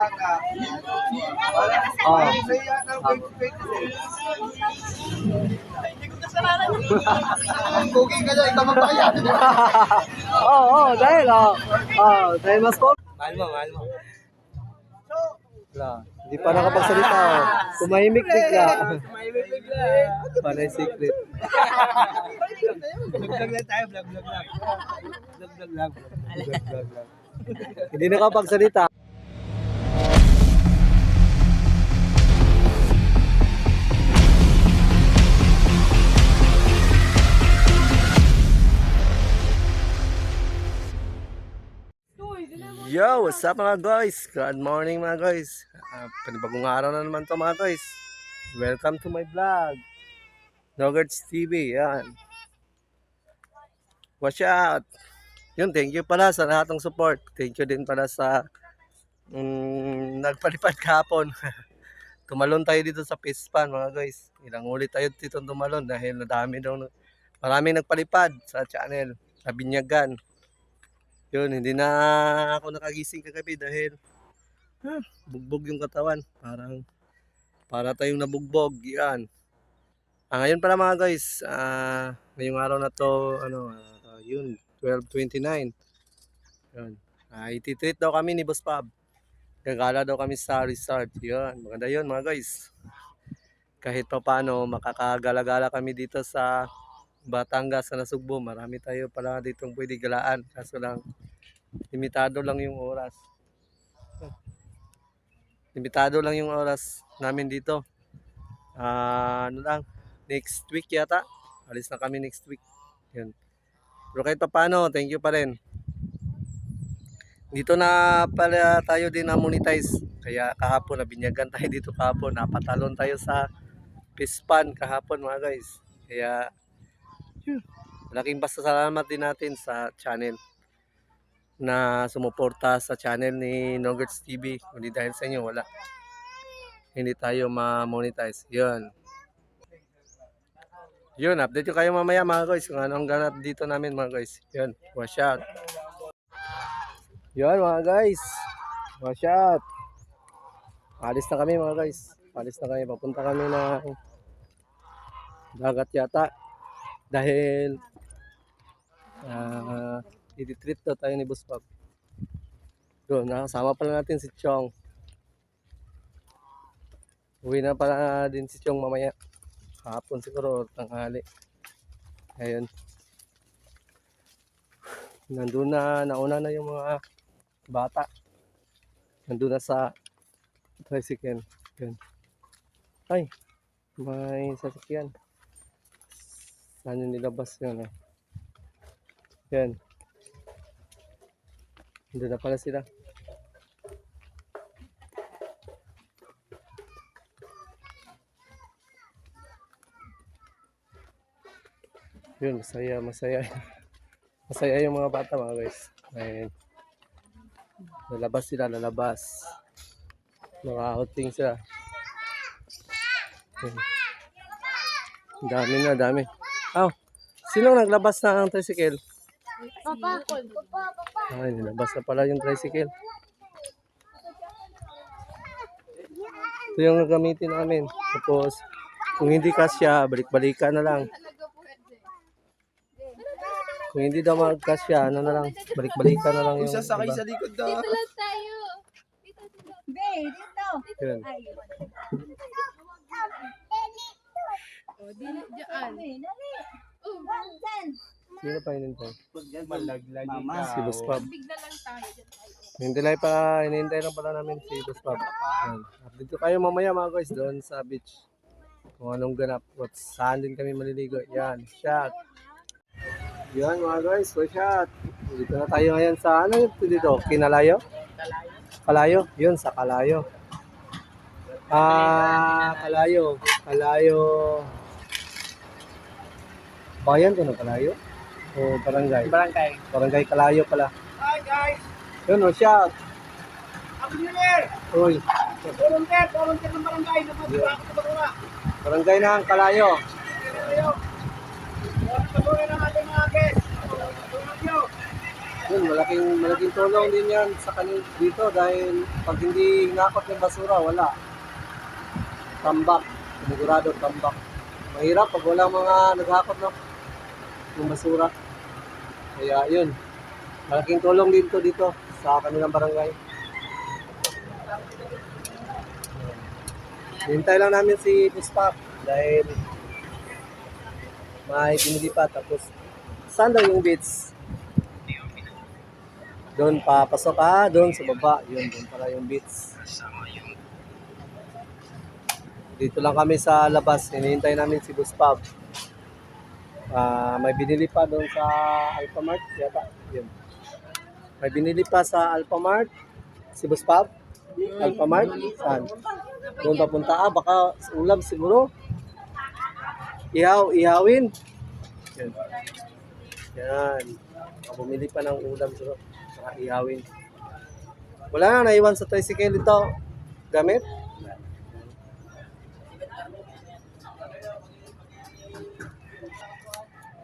Oh. Cooking ka dyan, ikaw magpakayaan. Dahil mas po. Mahal mo. Wala. Hindi pa nakapagsalita. Oh. Tumahimik bigla. Panay secret. Vlog lang tayo, vlog lang. Hindi nakapagsalita. Yo, what's up mga guys? Good morning mga guys. Panibagong araw na naman to mga guys. Welcome to my vlog. Noggerts TV, yan. Watch out. Yun, thank you pala sa lahat ng support. Thank you din pala sa nagpalipad kahapon. Tumalon tayo dito sa Pispan mga guys. Ilang ulit tayo dito tumalon dahil maraming nagpalipad sa channel, sa Binyagan. Yun, hindi na ako nakagising kagabi dahil bugbog yung katawan. Para tayong nabugbog. Yan. Ngayon pala mga guys, ngayong araw na to, yun, 12:29. Yun. Ititreat daw kami ni Boss Pab. Gagala daw kami sa resort. Yun, maganda yun mga guys. Kahit pa paano, makakagala-gala kami dito sa Batangas sa Nasugbo. Marami tayo pala ditong pwede galaan. Kaso lang, limitado lang yung oras. Limitado lang yung oras namin dito. Next week yata. Alis na kami next week. Yun. Pero kahit pa paano, thank you pa rin. Dito na pala tayo din na monetize. Kaya kahapon, nabinyagan tayo dito kahapon. Napatalon tayo sa Pispan kahapon mga guys. Kaya, malaking pasasalamat din natin sa channel na sumuporta sa channel ni Noggerts TV. Hindi dahil sa inyo, hindi tayo ma-monetize. Yun, update ko kayo mamaya mga guys kung anong ganap dito namin mga guys. Yun, watch out. Yun mga guys, watch out. Alis na kami mga guys. Papunta kami ng dagat yata. Dahil i-treat daw tayo ni Boss Pab. Doon, nakasama pala natin si Chong. Uwi na pala din si Chong mamaya. Hapon siguro, tanghali. Ayun. Nandun na, nauna na yung mga bata. Nandun na sa tricycle. Yun. Ay, may sasakyan. Saan yung nilabas yun? Yan. Doon na pala sila. Yun, masaya. Masaya yung mga bata mga guys. Ayun. Lalabas. Mga outing sila. Yun. Dami. Sino naglabas na ang tricycle? Papa. Ay, nilabas na pala yung tricycle. Ito yung gagamitin namin. Tapos, kung hindi kasya, balik-balikan na lang. Kung hindi daw magkasya, balik-balikan na lang yung Sasakay iba. sa likod daw. Dito lang tayo. Dito. Yun. Sino pa hinintay? Si Boss Pab. Bigla lang tayo. Hinintay lang pala namin si Boss Pab. Yan. Update ko kayo mamaya mga guys doon sa beach. Kung anong ganap. Saan din kami maliligo. Yan, shot. Yan mga guys, shot. Dito na tayo ngayon sa dito? Kinalayo? Kalayo? Yun, sa Kalayo. Kalayo. Bayan to na Kalayo? O barangay? Barangay Kalayo pala. Hi guys! Yun, shot. Happy New Year! Uy, Volunteer ng barangay. barangay na ang Kalayo. Patuloy ng ating mga guests. Tulad nyo. Yun, malaking tulong din yan sa kanil dito dahil pag hindi hinakot ng basura, wala. Tambak. Sigurado tambak. Mahirap pag wala mga naghakot ng basura. Kaya yun, malaking tulong dito sa kanilang barangay. Hintay lang namin si Puspak dahil may binili pa. Tapos, saan daw yung beats? Doon papasok doon sa baba. Yun, doon pala yung beats. Dito lang kami sa labas. Hinihintay namin si Puspak. May binili pa doon sa Alphamart. Yata, yun. May binili pa sa Alphamart. Si Puspak. Alphamart. Saan? Doon papunta. Baka ulam siguro. Ihawin. Yan. Yan. Bumili pa ng ulam siguro. Saka ihawin. Wala na, naiwan sa tricycle ito. Gamit.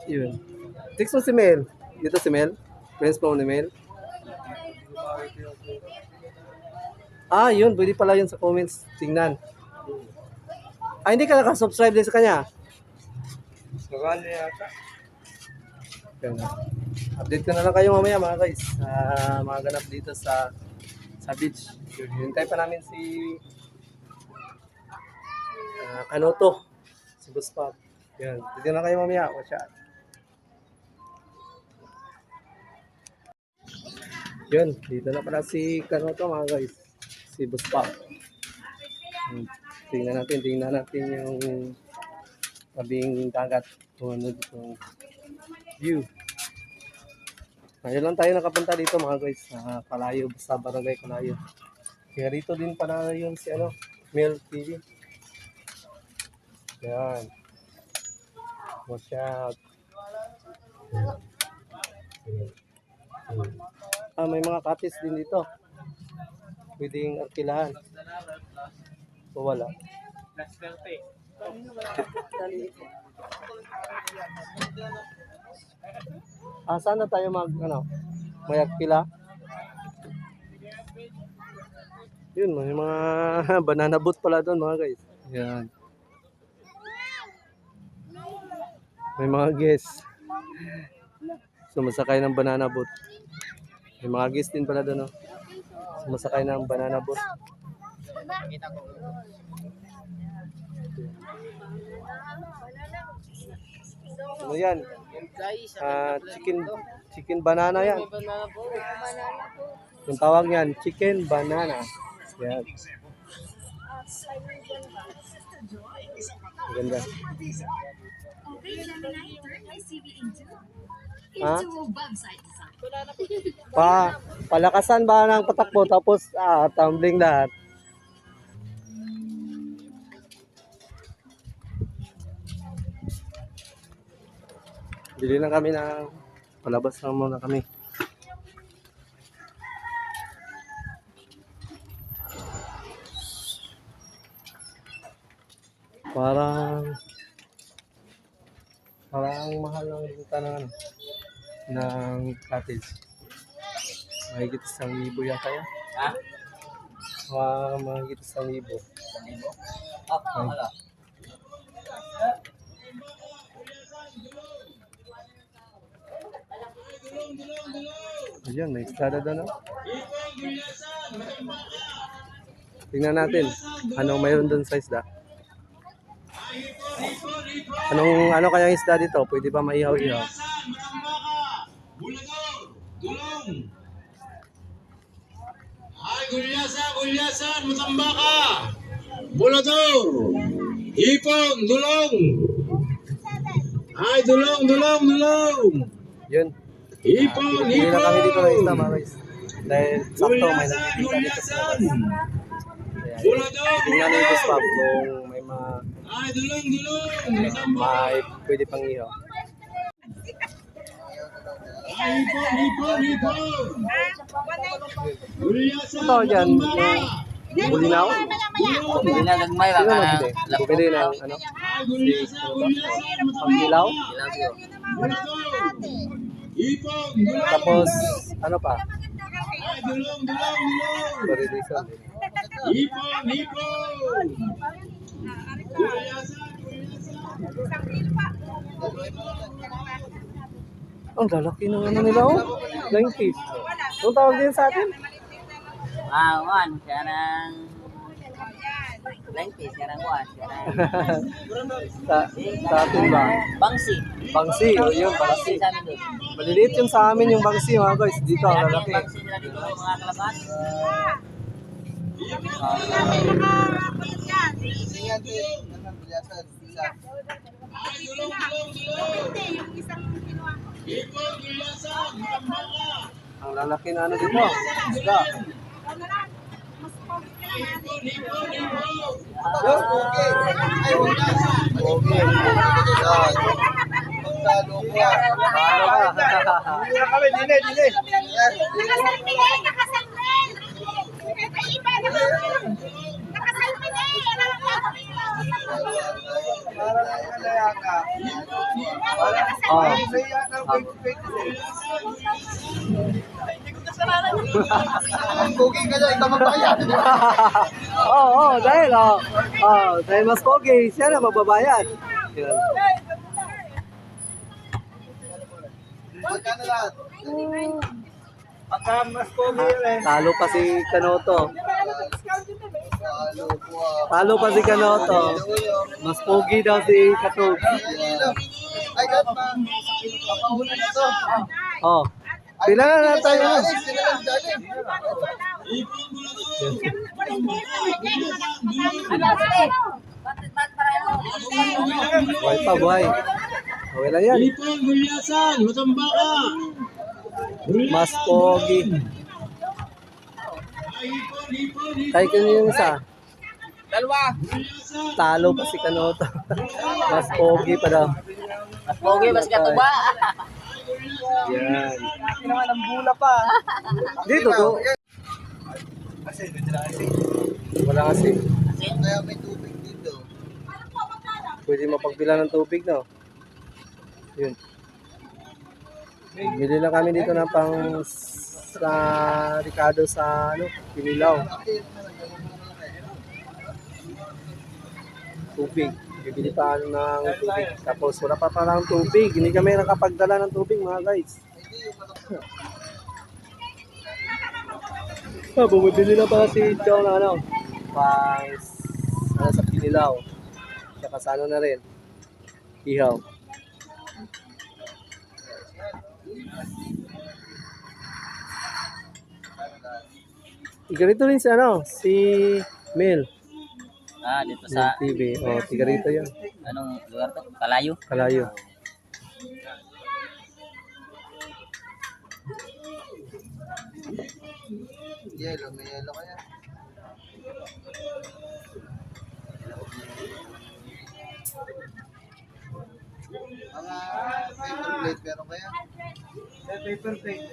Yun. Text mo si Mel. Dito si Mel. Friends mo ni Mel. Yun. Pwede pala yun sa comments. Tingnan. Hindi ka nakasubscribe din sa kanya. Nakali yata. Yan. Update ko na lang kayo mamaya mga guys. Mga ganap dito sa beach. Hintay pa namin si Kanoto. Si Buspap. Yan. Dito na kayo mamaya. Watch out. Yun. Dito na pala si Kanoto mga guys. Si Buspap. Tingnan natin yung tabing dagat. Kung ano dito view. Ngayon lang tayo nakapunta dito mga guys sa Kalayo, sa Barangay Kalayo. Kaya rito din pala yung si Mel TV. Yan. Watch out. May mga cottage din dito. Pwedeng arkilahan. O wala. Saan na tayo may arkila? Yun, may mga banana boat pala doon mga guys. Yan. May mga guests. Sumasakay ng banana boat. May mga guests din pala doon. Sumasakay ng banana boat. Ano yan? Chicken banana yan. Yung tawag yan, chicken banana. Yan. Ganda. Palakasan ba ng patakbo tapos tumbling lahat? Bili lang kami palabas lang muna kami. Parang mahal ang renta ng cottage. Mahigit 1,000 yata yan. Mahigit 1,000. Wala. Ayan, may istada doon. Tingnan natin anong mayroon doon sa isda. Ano kayang isda dito? Pwede ba maihaw-ihaw? Ay, gulyasan, matambaka, bulador, hipon, dulong. Ay, dulong. Yun. Hipon. Pili na kami dito ng isda mga guys. Dahil sakto may nakikita dito sa labas. Bulador. Tingnan na yung Buspap kung may Ay, dulong, matambaka. pwede pang ihaw. Ay, hipon. Gulyasan, Ito dyan, bulinaw? Ginagagmay Sino ka magbili? Bumili ng Ay, gulyasan, pangdilaw? bulador. Hipon, Tapos Ano pa? Ay, dulong, dulong, dulong. Paridison. Ipon, ipon. Gulayasan, gulayasan. Ang lalaki ng ano nila, oh. 90s. Anong tawag din sa atin? Wan, siya ng... Lengke, siya ng wan, siya ng... Sa atin ba? Bangsi. Bangsi, oh, yun, bangsi. Sa amin doon. Maliliit yun sa amin yung bangsi, mga guys. Dito, ang Yan yung lalaki. bangsi nila dito, mga kalabas. Ay, dulong, dulong, dulong. Ipon, gulayasan, matambaka. Ang lalaki na ano dito. Isda. Ipon, ipon, ipon. Okay. Kami, dili, dili. Pogi ka dyan, ikaw magbayad. Oo, dahil dahil mas pogi, siya na magbabayad. Yan. Pagka mas pogi rin. Talo pa si Kanoto. Talo pa si Kanoto. Mas pogi daw si Katog. Oh. Pila na tayo. Buhay pa, buhay. Okay lang yan. Ipon, gulayasan, matambaka. Mas pogi. Ay, ipon, ipon, ipon. Kaya ko yung isa. Dalawa. Talo pa si Kanoto. Mas pogi pa daw. Mas pogi, mas katuba. Yan. Naman ang bula pa. Dito to. Wala kasi. Kaya may tubig dito. Pwede mapagpila ng tubig, no? Yun. Bili na kami dito ng pang sa Ricardo sa ano, Pinilaw. Tubig. Bibili pa ng tubig. Tapos wala pa palang tubig. Hindi kami nakapagdala ng tubig, mga guys. Bumibili na pa si Chong na ano, pang ano, sa Pinilaw. Tsaka sa ano na rin, ihaw. Ganito rin si ano, si Mel. Dito Mel sa... TV. O, tiga rito yan. Anong lugar to? Kalayo? Kalayo. Yelo, may yelo kaya. Mga paper plate meron kaya? Paper plate.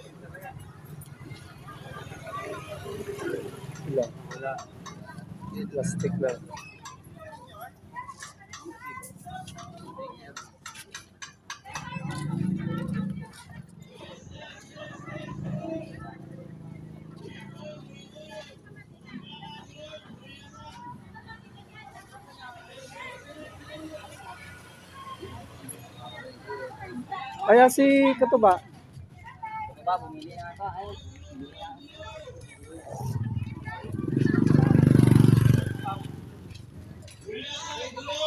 Wala. Wala. Plastic lang. Kaya si Katuba, Diba, bumili na ito. Ay,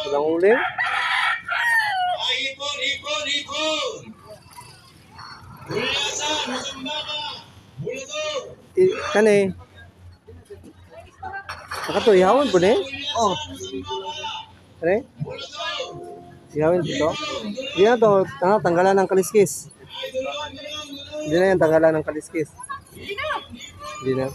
walang uling. Ay, ipon, ipon, ipon. Gulayasan, matambaka. Bulado. Kani. Nakato, ihawin po ni? Oh, Kani? Ihawin dito? Hindi na to, tanggalan ng kaliskis. Hindi na yan, tanggalan ng kaliskis. Hindi na.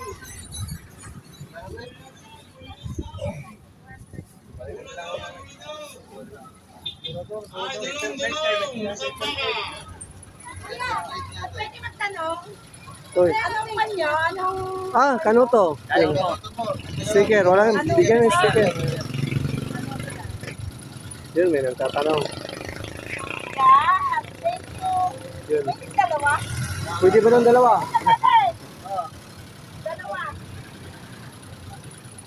Pwede magtanong, Uy. anong man niya? Anong... Kanuto. dahil ko. Sticker, walang bigyan ng sticker. Yun, may nagtatanong. Yeah, thank you. Yun. Pwede dalawa? Pwede ba ng dalawa? Dalawa.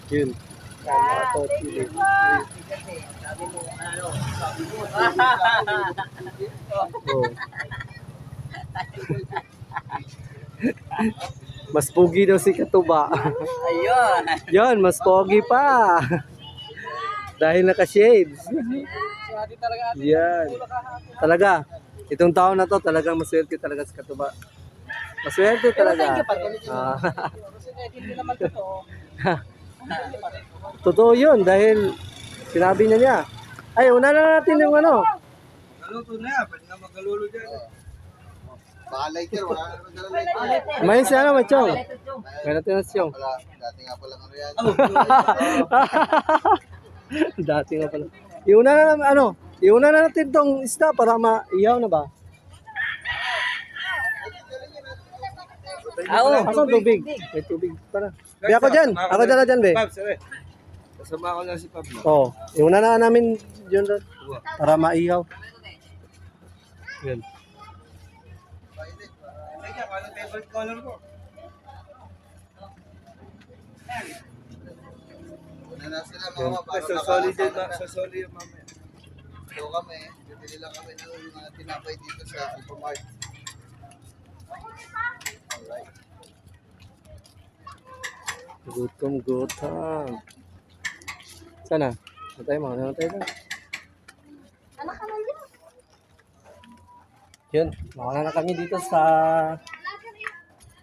Yun. Ito, chili. Sabi mo, ano? Oh. Mas pogi daw si Katuba. Ayun. Yan, mas pogi pa. Dahil naka-shades. Yan. Talaga. Itong taon na to, talagang maswerte talaga si Katuba. Maswerte talaga. Ah. Totoo yun dahil sinabi niya. Ay, una na natin yung ano. Naluto na yan. Pwede nga magalulo dyan. Baka lighter, wala na naman dala lighter. May si ano, may chong. May natin na siyong. Wala, dati nga pala ano yan. Dati nga pala. Iuna na naman, ano, iuna na natin tong isda para maihaw na ba? Asan tubig? May tubig. Tara. Be ako dyan. Ako dala dyan, be. Kasama ko lang si Pablo. Oo. Iuna na namin yun doon. Para maihaw. Yan. Teka, paano favorite color ko? Una na sila mama. Sa solid yung mamaya. So kami, bibili lang kami ng mga tinapay dito sa supermarket. Alright. Gutom. Sana. Matay mo. Matay lang. Anak ka na yun. Yun. Makala na kami dito sa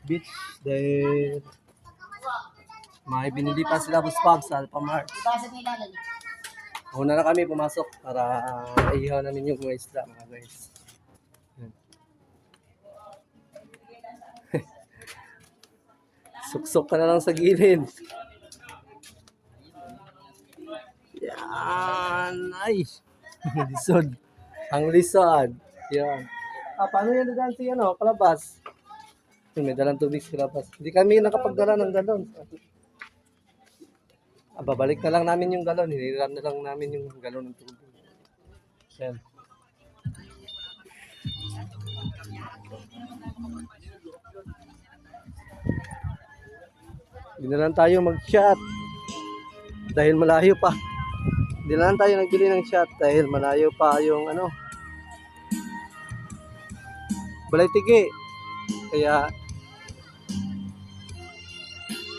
beach. Dahil may binili pa sila buspag sa Alphamart. Una na kami pumasok para ihaw namin yung mga isla, mga guys. Yan. Suksok ka na lang sa gilid. Yan. Ay. Lisod. Ang lisod. Yan. Paano yan dadaan si ano, kalabas? May dalang tubig sa kalabas. Hindi kami nakapagdala ng galon. Babalik na lang namin yung galon. Hiniram na lang namin yung galon ng tubig. Yan. Hindi na lang tayo mag-shot. Dahil malayo pa. Hindi na lang tayo nagbili ng shot dahil malayo pa yung ano. Balay-tigi. Kaya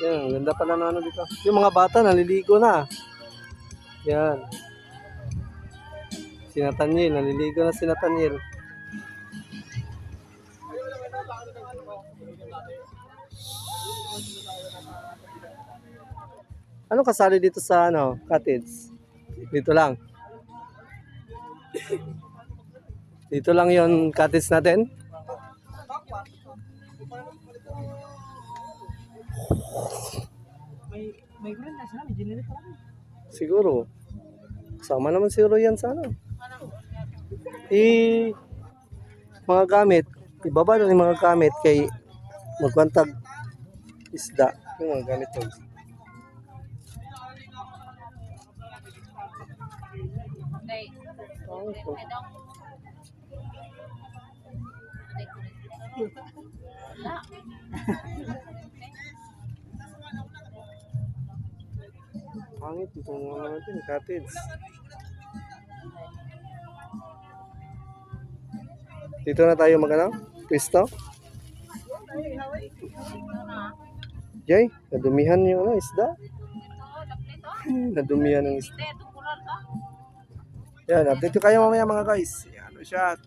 yan, ganda pala na ano dito. Yung mga bata naliligo na. Yan. Si Nathaniel, naliligo na si Nathaniel. Ano kasali dito sa ano, cottage? Dito lang. Dito lang yon cottage natin. May gulan na sana, may generate pa kami. Siguro. Sama naman siguro yan sa ano. Mga gamit. Ibaba doon yung mga gamit kay magkwantag isda. Yung mga gamit doon. Pangit itong mga natin, cottage. Dito na tayo magano? Pwesto? Jay, nadumihan yung ano, isda. Nadumihan ng isda. Yan, update ko kayo mamaya mga guys. Yan, shot.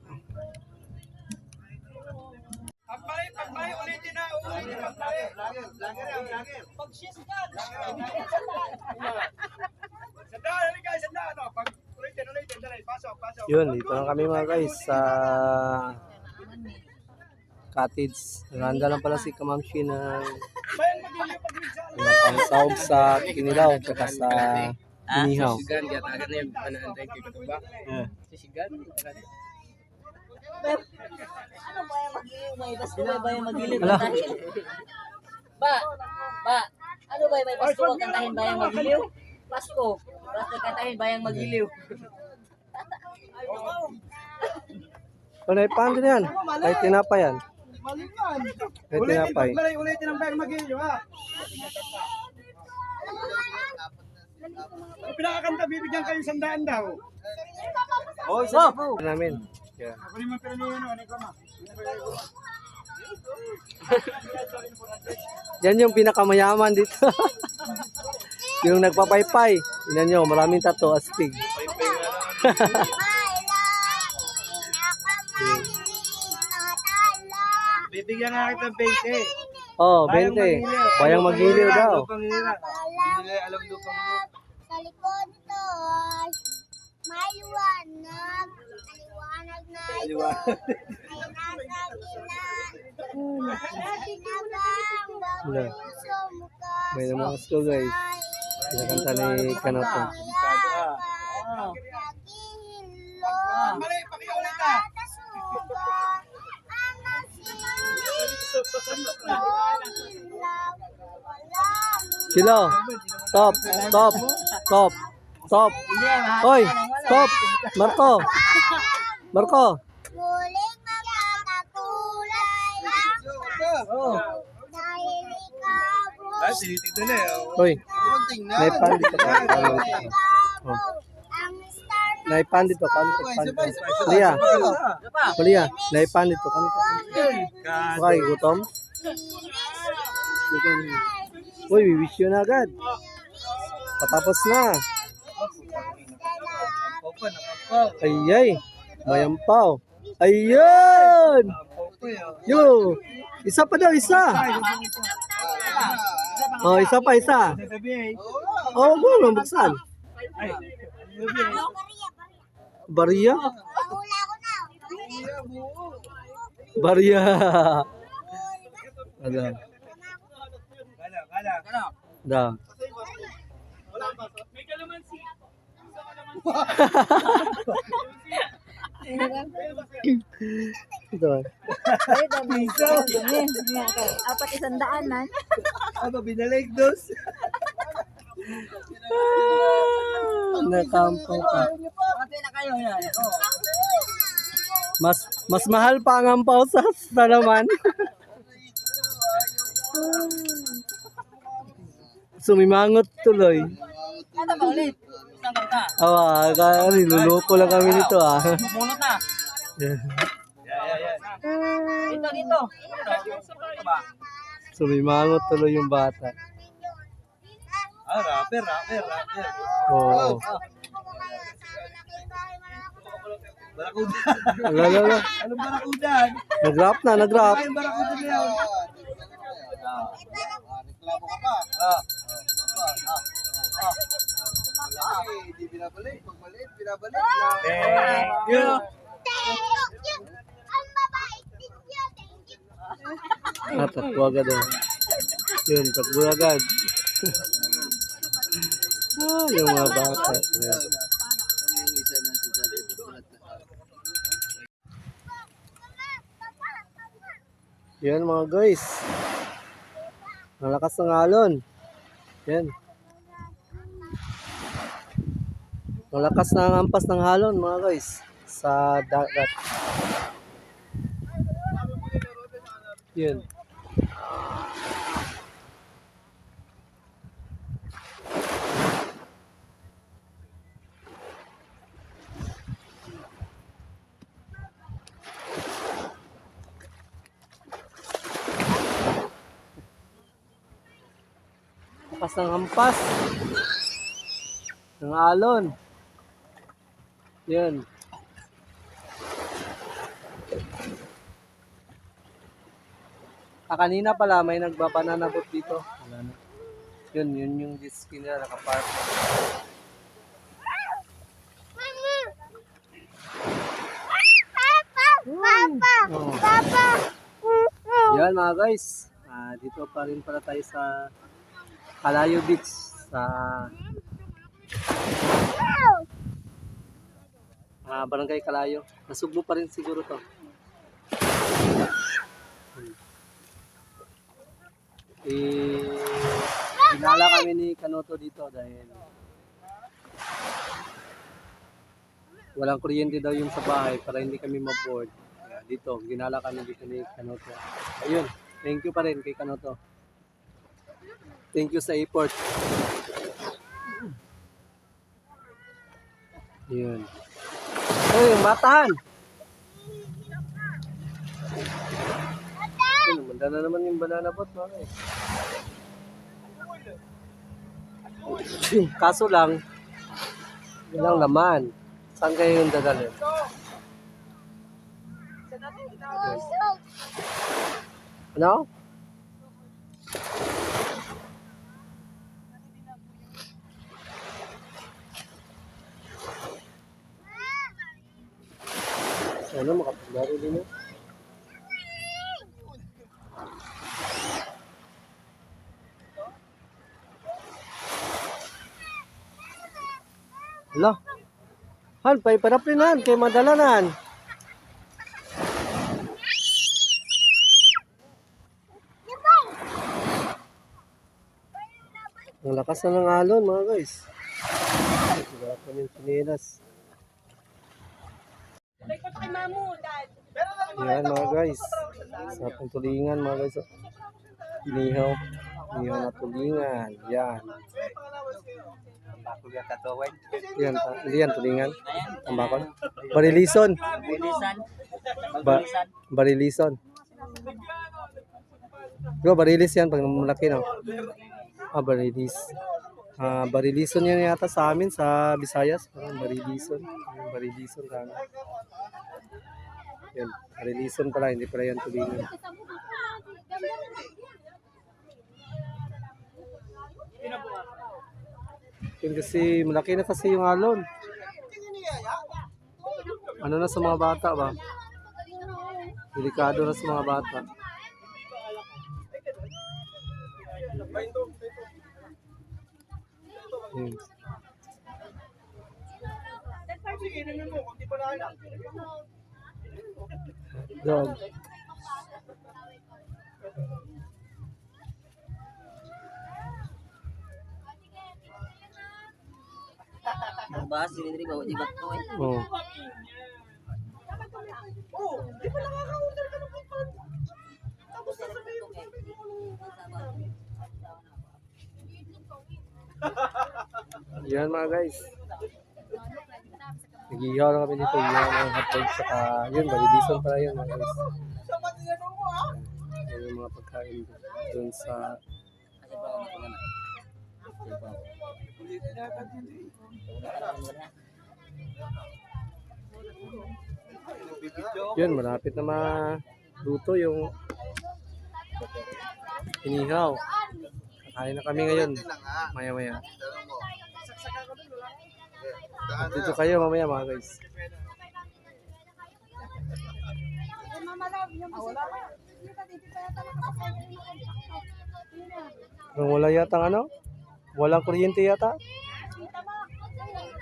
Pagpay, ulitin na, pagpay. Lager. Pag-shiz ka. Sandaan, guys, sandaan. Ulitin, dali, pasok. Yun, dito na kami mga guys sa cottage. Naganda lang pala si Kamamshi ng pangsahog sa kinilaw at sa inihaw. Ano ba yung magiliw? May basko ba yung magiliw? Ala. Ba, ano ba yung may basko kantahin ba yung magiliw? Basko kantahin ba yung magiliw? Ano, paano din yan? Kahit tinapa yan. Malingan. May tinapay. Ulitin ang bag mag-iyo ha. Pinakakanta, bibigyan kayo 100 daw. Oh, isa po. Namin. Yeah. Ako naman pero niyo ano ko ma. Yan yung pinakamayaman dito. Yung nagpapaypay. Tingnan nyo, maraming tattoo, astig. Bibigyan nga kita 20. Oh, 20. Bayang magiliw daw. Alam lupang Sa likod ito ay maliwanag. Maliwanag na ito ay nasa gitna. Sinagang Wala. puso mo May naman gusto guys. Pinakanta ni Kanoto. Mali, pakiulit ha. Silo. Stop. Stop. Stop. Stop. Hoy, stop. Marco. Marco. Muling magkakatulay dahil ikaw Tinitignan na eh. Hoy, Tingnan. naipan dito ka. Oh. ang star Naipan dito ka. Kuya. Kuya, naipan dito ka. Okay, gutom? Uy, wish you na agad. Patapos na. Ayay. Mayampaw. Ayun! Yo! Isa pa daw, isa. Oh, isa pa, isa. Oh, ano, buksan. Barya? Hula ko na. Barya. Ada. Da. Ito. Apat 100 man. Aba, binalig dos. Nakampang pa. Okay na kayo yan. Mas mahal pa ang ampaw sa naman. Sumimangot tuloy. Ano ba ulit? Isang kanta. Awa, niluluko lang kami nito ah. Bumunot na. Dito, dito. Ito ba? Sumimangot tuloy yung bata. Rapper. Oo. Barakuda. Lala. Anong barakudan? Nag-rap na, nag-rap. Ay, barakuda na yan. Reklamo ka pa. Hindi binabalik. Pag maliit, binabalik. Thank you. Thank you. Ang mabait ninyo. Thank you. Ah, takbo agad eh. Yun, takbo agad. Yung mga bata. Yan mga guys. Malakas ng alon. Yan. Malakas na ang ampas ng alon mga guys. Sa dagat. Yan. Lakas ng hampas ng alon. Yan. Kanina pala may nagbabananabot dito. Wala na. Yun yung jet ski nila nakapark. Oh. Yan mga guys. Dito pa rin pala tayo sa Kalayo Beach sa Barangay Kalayo. Nasugbo pa rin siguro to. Pinala kami ni Kanoto dito dahil walang kuryente daw yung sa bahay para hindi kami maboard. Ayan. dito, ginala kami dito ni Kanoto. Ayun, thank you pa rin kay Kanoto. Thank you sa effort. Yun. Ay, yung batahan! Ayun, manda na naman yung banana boat, mga guys. Kaso lang, ilang laman. Saan kayo yung dadalhin? Ano? Sana makapaglaro din yun. Hala. Han, paiparapin kay madalanan. Ang lakas na ng alon, mga guys. Wala pa yung sinilas. Yan, mga guys. Sa tulingan, mga guys. Inihaw. Inihaw na tulingan. Yan. Yan, hindi yan tulingan. Tambakol. Barilison. Bilisan. Barilison. Diba, barilis yan pag malaki, no? Barilis. Barilison yan yata sa amin, sa Visayas. Barilison. Barilison ka. Yan, barilison pala, hindi pala yan tulingan. Yan kasi, malaki na kasi yung alon. Ano na sa mga bata ba? Delikado na sa mga bata. Hmm. Dog. Bahas sini dari bawa jibat ko eh. Oh. Yan mga guys. Nag-ihaw na kami dito. Ihaw ng hotdog saka yun, balidison pala yun mga guys. Yan yung mga pagkain dun sa yun, malapit na maluto yung inihaw. Kakain na kami ngayon. Maya-maya. Dito kayo mamaya mga guys. Wala yata ano? Walang kuryente yata?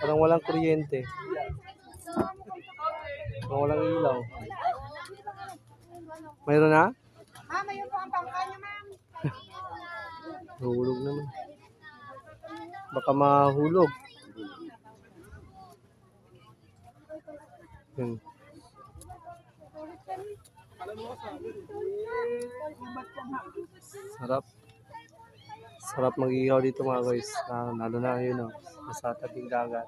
Parang walang kuryente. Walang ilaw. Mayroon na? Ma'am, ayun po ang pangkanya, ma'am. Nahulog naman. Baka mahulog. Yan. Sarap. Sarap mag-ihaw dito mga guys. Lalo na yun, nasa tabing dagat.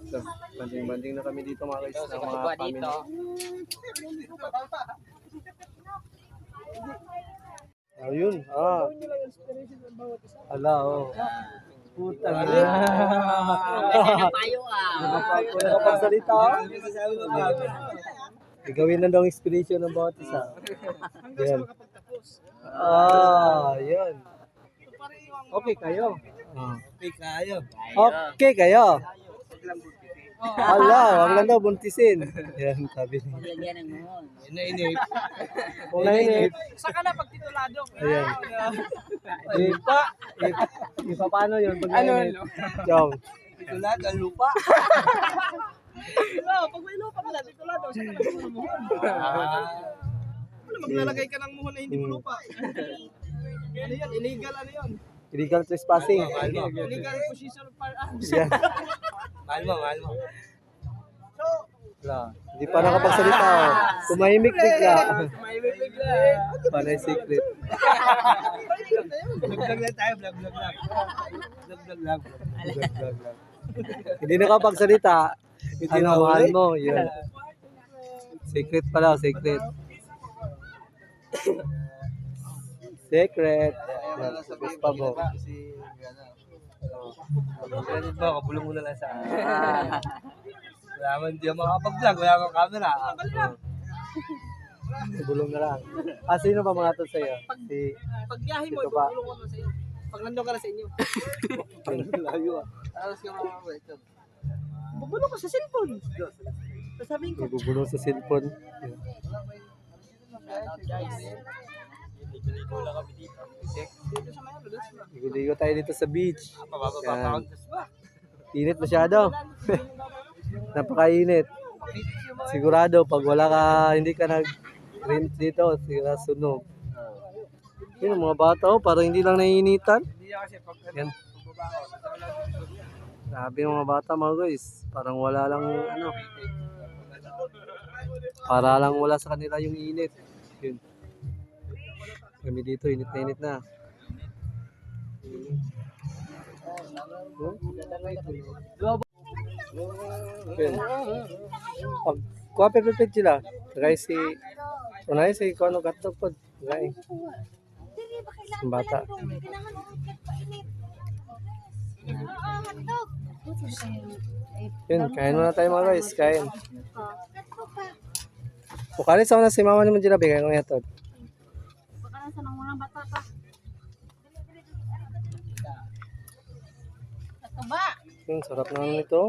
So, banding-banding na kami dito mga guys. Ng mga family. Ayun, ala, oh. Puta na. Payo ah. Nakapagsalita. Gawin na daw ang inspiration ng bawat isa. Yan. Yan. Okay kayo. Okay kayo. Ala, wag lang daw buntisin. Yan, sabi niya. Lagyan ng mohon. Inainip. Kung nainip. Saka na pag titulado. Ayan. Ipa paano yun? Pag nainip. Chong. Titulado ang lupa. Pag may lupa ka na, titulado. Saka na pag mohon. Ano, maglalagay ka ng mohon na hindi mo lupa. Ano yan? Illegal ano yun? Illegal trespassing. Illegal position of firearms. Yan. Mahal mo. Wala. Hindi pa nakapagsalita. Oh. Tumahimik bigla. Panay secret. Vlog lang tayo, vlog lang. Vlog lang. Hindi nakapagsalita. Ano, mahal mo. Yun. Secret pala, secret. Secret. Wala lang sa Gusto mo. kasi ano. Ganun ba, kapulong mo na lang sa akin. Wala man, di ako makapag-vlog, wala akong camera. Bulong na lang. Sino ba mga to sa'yo? Si... Pag biyahe mo, Ito ba? ibubulong ko na sa'yo. Pag nandun ka na sa inyo. Layo ah. Alas ka mga kwento. Bubulong ko sa cellphone. Sasabihin ko, Ibubulong sa cellphone. Ligo tayo dito sa beach. Yan. Init masyado. Napakainit. Sigurado pag wala ka, hindi ka nag-rent dito, siguro sunog. Yun ang mga bata oh, parang hindi lang naiinitan. Yan. Sabi ng mga bata mga guys, parang wala lang ano. Para lang wala sa kanila yung init. Yun. Kami dito, init na. Yun. Pag kuha pepepet sila, tagay si unay si Kono Gatog po. Tagay. Dili ba kailangan Ang bata. kailangan umikit painit. Oo, hotdog. Yun, kain muna tayo mga guys, kain. Hotdog pa. Bukalit sa una si mama naman dila, bigay ko nga ito. Baka nasa ng mga bata pa. Ito ba? Yun, sarap na naman ito.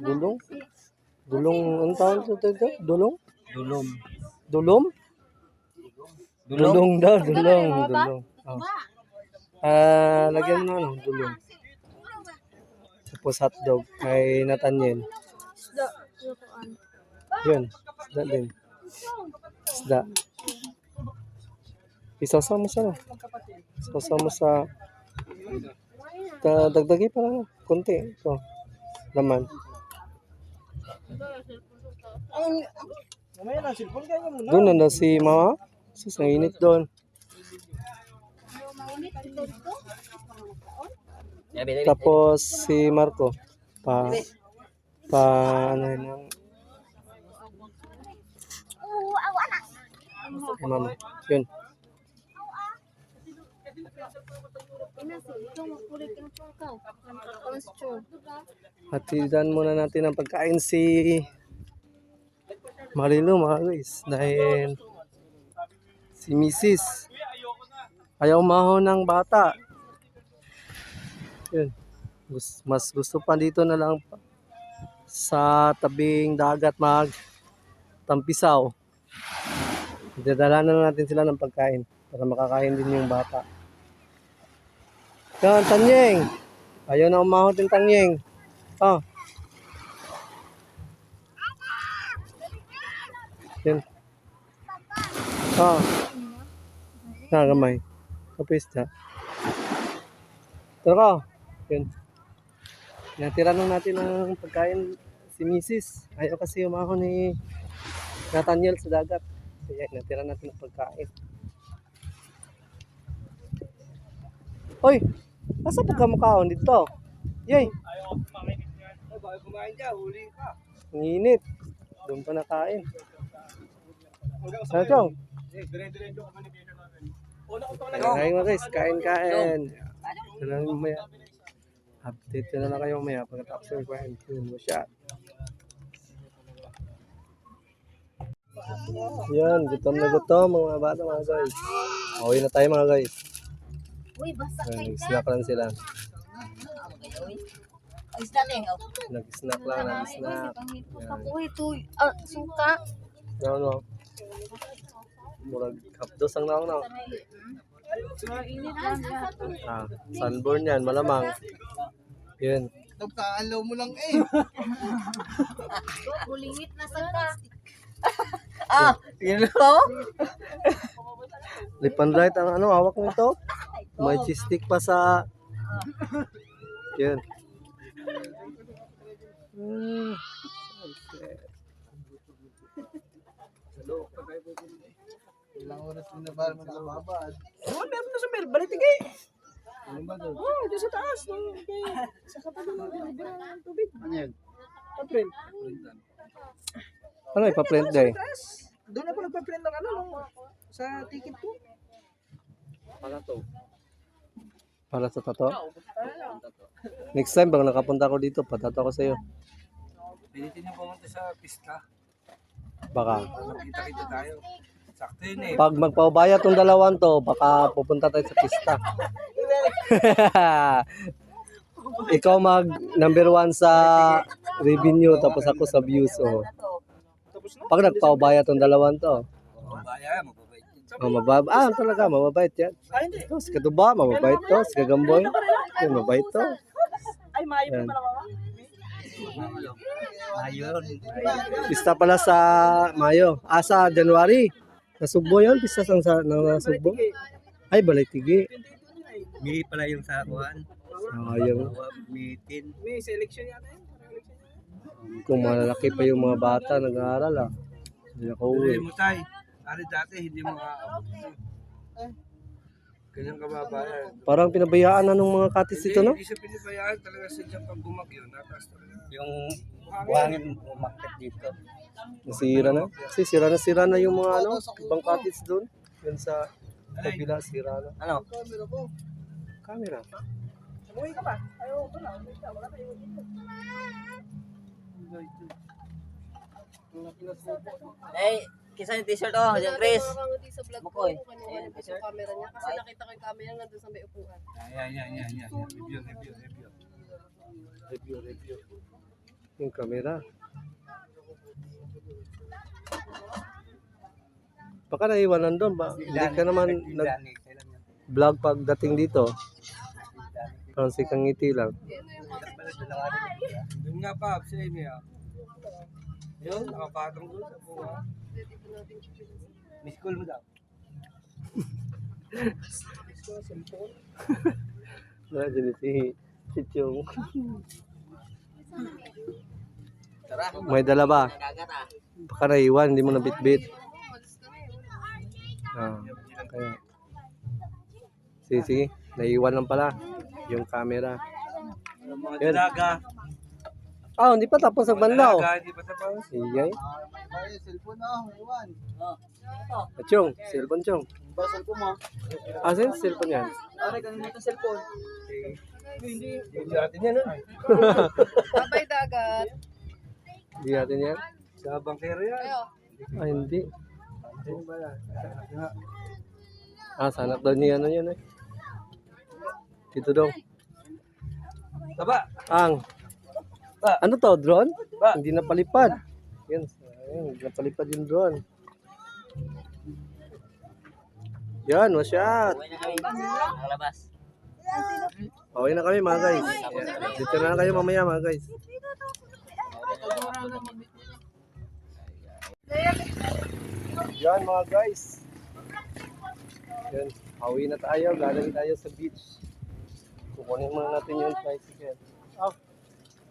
Dulong. Dulong, ano tawag ito? Dulong? dulong. Dulom? Dulong daw, dulong. Dulong. Oh. Lagyan mo na ano, dulong. Tapos hotdog kay Nathaniel. Yun, isda din. Isda. Isasaw mo sa Isasaw mo sa dagdagi pa lang. Kunti. Ito. Laman. Mamaya na, cellphone kaya muna. Doon na si mama. Sus, nanginit doon. Tapos si Marco. Ano yun? Oo, awa na. Kay mama. Yun. Ito, makulit yung chungkaw. Constrol. Hatidan muna natin ang pagkain si Marilu mga guys. Dahil si Mrs. ayaw mahon ng bata. Yun. Mas gusto pa dito na lang sa tabing dagat mag tampisaw. Dadala na natin sila ng pagkain para makakain din yung bata. Yan, Tanyeng. Ayaw na umahon din Tanyeng. Oh. Yan. Oh. Nagamay. Kapis na. Tara ka. Yan. Natira lang natin ng pagkain si Mrs. Ayaw kasi umahon ni Nathaniel sa dagat. Kaya natira natin ng pagkain. Hoy! Asa pa ka mukhaon dito? Yay! Bakit kumain ka, huli ka. Ang init. Doon pa nakain. Ano chong? Dire-diretso ka man dito natin. Una ko pang Kain mga guys. Kain. Kailangan mamaya. Update na lang kayo mamaya pagkatapos ng kain. Yun mo siya. Yan. Gutom na gutom mga bata mga guys. Uwi na tayo mga guys. Uy, basta kayo ka. Snack lang sila. Ay, isda din. Nag-snack lang. Nag-snack. Uy, ito, suka. No. Murag kapdos ang naong na. Sunburn yan, malamang. Yun. Nagkaalaw mo lang eh. Bulingit na suka. Yun ako? Lipan right ang ano, hawak nito. May cheese stick pa sa... Yun. Okay. Ilang oras mo na ba nakababad? Oo, meron na sa bel. Balitigay. Ano ba doon? Oo, dyan sa taas. Sa katabi ng tubig. Ano yan? Pa-print. Ano ipa-print day? Taas. Doon ako nagpa-print ng ano, sa ticket ko. Para sa tato? Next time, pag nakapunta ko dito, patato ko sa'yo. Pilitin niyo pumunta sa pista. Baka. Kita-kita tayo. Sakto yun eh. Pag magpaubaya tong dalawan to, baka pupunta tayo sa pista. Ikaw mag number 1 sa revenue, tapos ako sa views. Oh. Tapos na. Pag nagpaubaya tong dalawan to, Mabaya, mababait yun. talaga, mababait yan. Ay, hindi. To, si Katuba, mababait to. Si Kagamboy, yun, mababait to. Ay, maayo pa Yan. pala mama. Ayun. Pista pala sa Mayo. Sa January. Nasugbo yun, pista sa nasugbo. Ay, Balitige. May pala yung sakuhan. Ayun. Meeting. May selection yata yun. Kung malalaki pa yung mga bata nag-aaral ah. Hindi ako uwi. Mo tay. Ari dati hindi mo aabot. Kanyang kababayan. Parang pinabayaan na ng mga katis dito, no? Hindi siya pinibayaan talaga siya pag bumagyo. Natas talaga. Yung buhangin umakit dito. Nasira na. Kasi sira na yung mga ano, ibang katis doon. Yun sa kabila, sira na. Ano? Camera. Umuwi ka pa. Ayaw ko na. Wala tayo dito. Eh, kisa yung t-shirt oh, John Chris. Nakakangiti sa vlog ko. Makoy. Kanina Ayan, yung t-shirt. camera niya. Kasi nakita ko yung camera nga doon sa may upuan. Yan. Review. Yung camera. Baka naiwanan doon ba? Hindi ka naman nag-vlog pagdating dito. Parang si Kangiti lang. Doon nga pa, sa inyo. Yun, nakapatong doon sa buha. Miss call mo daw. Wala dyan si Chong. May dala ba? Nagagat ah. Baka naiwan, hindi mo na bitbit. Kaya. Sige. Naiwan lang pala yung camera. Mga Yan. dalaga. Hindi pa tapos ang banlaw. Dalaga, hindi pa tapos. Iyay. Cellphone na, iwan. Chong, cellphone Chong. Ba, cellphone mo? Asan yung cellphone yan? Aray, kanina itong cellphone. Hindi. Hindi natin yan, ano? Babay dagat. Hindi natin yan? Sa bangkero yan. Hindi. Ano ba yan? Sanap daw niya ano yan eh. Dito daw. Taba! Ano to, drone? Ba? Hindi napalipad. Yan, hindi napalipad yung drone. Yan, shot. Uwi na kami. Nakalabas. Okay na kami mga guys. Yan. Dito na lang kayo mamaya mga guys. Yan mga guys. Yan, hawi na tayo. Galing tayo sa beach. Kukunin muna natin yung tricycle.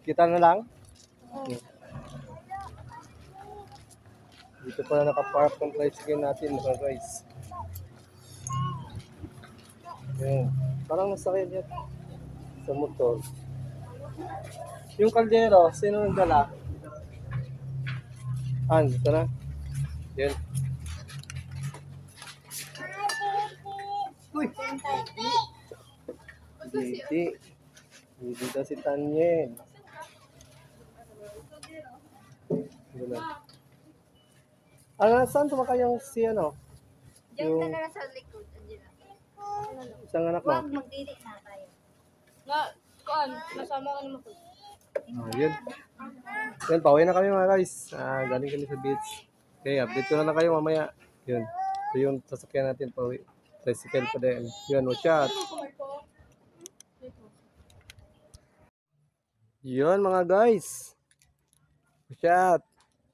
Kita na lang. Dito pala nakapark ng tricycle natin mga guys. Yan. Parang nasakyan yan sa motor. Yung kaldero, sino nang dala? Dito na. Yan. Uy! Dito. Dito si Tanyen. Saan tumakay yung si ano? Diyan Yung ka na lang sa likod. Angela. isang anak mo? Huwag magdili na tayo. Nga, kuan, nasama ko naman ko. Yun. Yan, pauwi na kami mga guys. Galing kami sa beach. Okay, update ko na lang kayo mamaya. Yun. Ito yung sasakyan natin pauwi. Tricycle pa din. Yun, shot. Yun mga guys. Shot.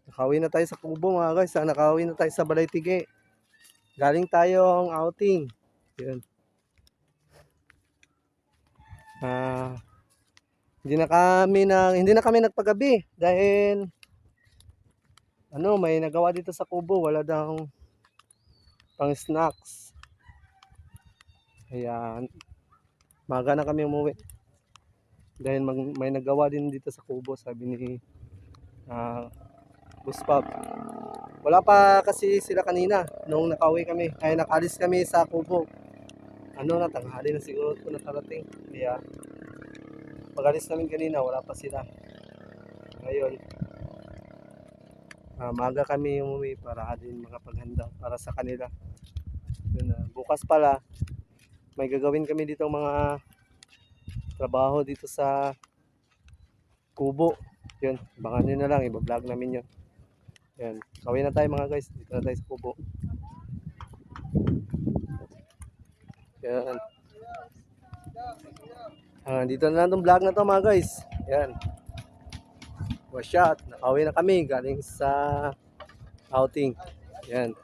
Nakauwi na tayo sa Kubo mga guys. Nakauwi na tayo sa Balay-Tige. Galing tayong outing. Yun. Hindi na kami nagpagabi dahil may nagawa dito sa Kubo, wala daw pang snacks. Ayan. Maga na kami umuwi. Dahil may nagawa din dito sa kubo, sabi ni Boss Pab. Wala pa kasi sila kanina nung nakauwi kami. Ay nakalis kami sa kubo. Tanghali na siguro ito nakarating. Kaya pag-alis namin kanina, wala pa sila. Ngayon, maaga kami umuwi para din makapaghanda para sa kanila. Yun, bukas pala, may gagawin kami dito mga trabaho dito sa kubo. Yun, abangan nyo na lang, ibablog namin yun. Yan, kawin na tayo mga guys, dito na tayo sa kubo. Yan. Dito na lang itong vlog na to mga guys. Yan. Wash out, nakawin na kami galing sa outing. Yan.